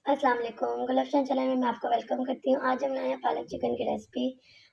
अस्सलाम वालेकुम, गुलफ्शन चैनल में मैं आपको वेलकम करती हूँ। आज हम लाए हैं पालक चिकन की रेसिपी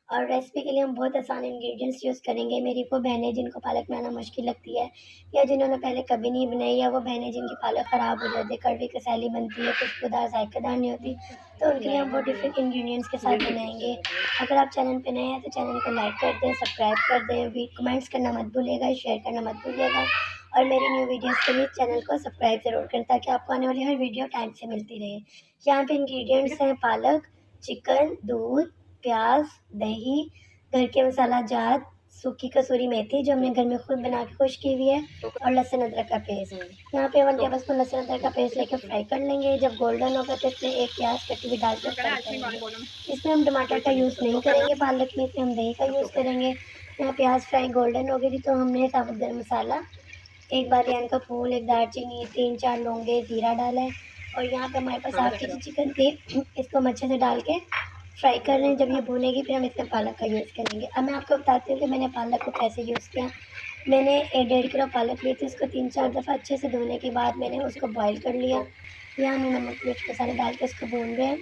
और रेसिपी के लिए हम बहुत आसान इंग्रेडिएंट्स यूज़ करेंगे। मेरी वो बहनें जिनको पालक बनाना मुश्किल लगती है या जिन्होंने पहले कभी नहीं बनाई, या वो बहनें जिनकी पालक ख़राब हो जाती है, कड़वी कसैली बनती है, खुशबूदार जायकेदार नहीं होती, तो उनके लिए हम बहुत डिफरेंट इंग्रेडिएंट्स के साथ बनाएंगे। अगर आप चैनल पर नए हैं तो चैनल को लाइक कर दें, सब्सक्राइब कर दें, कमेंट्स करना मत भूलिएगा, शेयर करना मत भूलिएगा और मेरी न्यू वीडियोस के लिए चैनल को सब्सक्राइब ज़रूर करें ताकि आपको आने वाली हर वीडियो टाइम से मिलती रहे। यहाँ पे इंग्रेडिएंट्स हैं पालक, चिकन, दूध, प्याज, दही, घर के मसाला जात, सूखी कसूरी मेथी जो हमने घर में खुद बना के खुश की हुई है, और लहसुन अदरक का पेस्ट। यहाँ पे 1 टेबलस्पून लहसुन अदरक का पेस्ट लेके फ्राई कर लेंगे। जब गोल्डन होगा तो इसमें एक प्याज कटी हुई डाल के फ्राई करेंगे। इसमें हम टमाटर का यूज़ नहीं करेंगे पालक में, इसमें हम दही का यूज़ करेंगे। यहाँ प्याज फ्राई गोल्डन हो गई थी तो हमने साबुत गरम मसाला, एक बादियान का फूल, एक दालचीनी, 3-4 लौंगे, ज़ीरा डाला है। और यहाँ पे हमारे पास हाफ केजी चिकन थी, इसको हम अच्छे से डाल के फ्राई कर रहे हैं। जब ये भुनेगी फिर हम इसमें पालक का यूज़ करेंगे। अब मैं आपको बताती हूँ कि मैंने पालक को कैसे यूज़ किया। मैंने 1.5 किलो पालक ली थी, उसको 3-4 दफ़ा अच्छे से धोने के बाद मैंने उसको बॉयल कर लिया। यहाँ मैं नमक मिर्च मसाले डाल के उसको भून रहे हैं।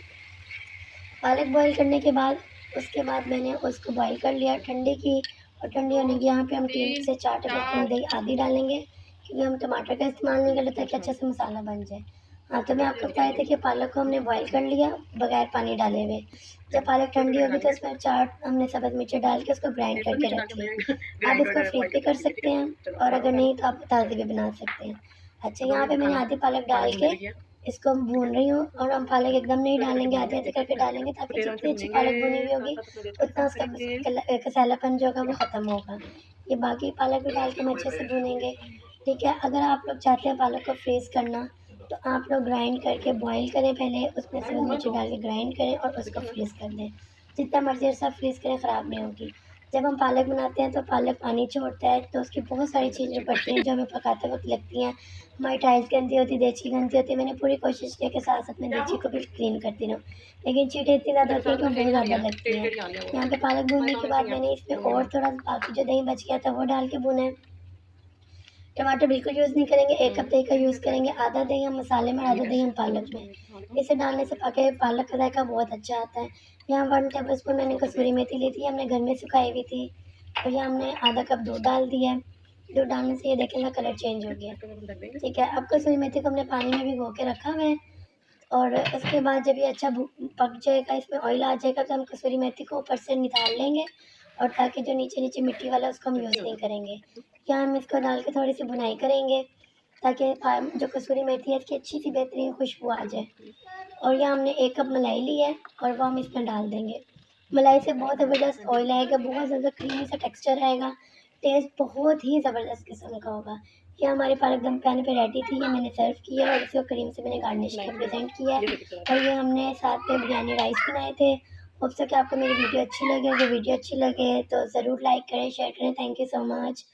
पालक बॉयल करने के बाद उसके बाद मैंने उसको बॉयल कर लिया, ठंडी की, और ठंडी होने की यहाँ पे हम 3 से 4 टेबलस्पून दही आधी डालेंगे क्योंकि हम टमाटर का इस्तेमाल नहीं कर रहे ताकि अच्छे से मसाला बन जाए। हाँ, तो मैं आपको बता रही थी कि पालक को हमने बॉयल कर लिया बगैर पानी डाले हुए। जब पालक ठंडी होगी तो उसमें 4 हमने सब्ज़ मिर्चें डाल के उसको ग्राइंड करके रख लिया। आप इसको फ्रीज़ भी कर सकते हैं और अगर नहीं तो आप ताज़ी भी बना सकते हैं। अच्छा, यहाँ पे मैंने आधी पालक डाल के इसको हम भून रही हूँ, और हम पालक एकदम नहीं डालेंगे, आधे-आधे करके डालेंगे ताकि जितनी अच्छी पालक भुनी हुई होगी उतना उसका कसैलापन जो होगा वो ख़त्म होगा। ये बाकी पालक भी डाल के हम अच्छे से भूनेंगे, ठीक है। अगर आप लोग चाहते हैं पालक को फ्रीज़ करना तो आप लोग ग्राइंड करके बॉयल करें पहले, उसमें सब्ज़ मिर्ची डाल के ग्राइंड करें और उसको फ्रीज़ कर दें। जितना मर्ज़ी ऐसा फ्रीज़ करें, ख़राब नहीं होगी। जब हम पालक बनाते हैं तो पालक पानी छोड़ता है, तो उसकी बहुत सारी चीज़ें पड़ती हैं जो हमें पकाते वक़्त लगती हैं। हमारी टाइल्स गंदी होती है, देची गंदी होती है। मैंने पूरी कोशिश की कि साथ-साथ में देची को भी क्लीन करती रहूँ, लेकिन चींटियाँ इतनी ज़्यादा होती हैं कि वो बहुत ज़्यादा लगती हैं। यहाँ पे पालक भूनने के बाद मैंने इसमें और थोड़ा बाकी जो दही बच गया था वो डाल के भूना है। टमाटर बिल्कुल यूज़ नहीं करेंगे, 1 कप दही का यूज़ करेंगे, आधा दही हम मसाले में, आधा दही हम पालक में। इसे डालने से पके पालक का जायका बहुत अच्छा आता है। यहाँ 1 टेबलस्पून मैंने कसूरी मेथी ली थी, हमने घर में सुखाई हुई थी, और यहाँ हमने आधा कप दूध डाल दिया है। दूध डालने से ये देखें ना कलर चेंज हो गया, ठीक है। अब कसूरी मेथी को हमने पानी में भिगो के रखा हुआ है, और उसके बाद जब ये अच्छा पक जाएगा, इसमें ऑयल आ जाएगा, तो हम कसूरी मेथी को ऊपर से निकाल लेंगे, और ताकि जो नीचे-नीचे मिट्टी वाला है उसको हम यूज़ नहीं करेंगे। यहाँ हम इसको डाल के थोड़ी-सी भुनाई करेंगे ताकि जो कसूरी मेथी है इसकी अच्छी-सी बेहतरीन खुशबू आ जाए। और यहाँ हमने 1 कप मलाई ली है और वो हम इसमें डाल देंगे। मलाई से बहुत ज़बरदस्त ऑयल आएगा, बहुत ज़्यादा क्रीमी सा टेक्सचर आएगा, टेस्ट बहुत ही ज़बरदस्त किस्म का होगा। ये हमारी पालक दम पैन पे रेडी थी, ये मैंने सर्व की है और इसको क्रीम से मैंने गार्निश किया, प्रेज़ेंट किया है। और ये हमने साथ में बिरयानी राइस बनाए थे। होप सो कि आपको मेरी वीडियो अच्छी लगे। अगर वीडियो अच्छी लगे तो ज़रूर लाइक करें, शेयर करें। Thank you so much.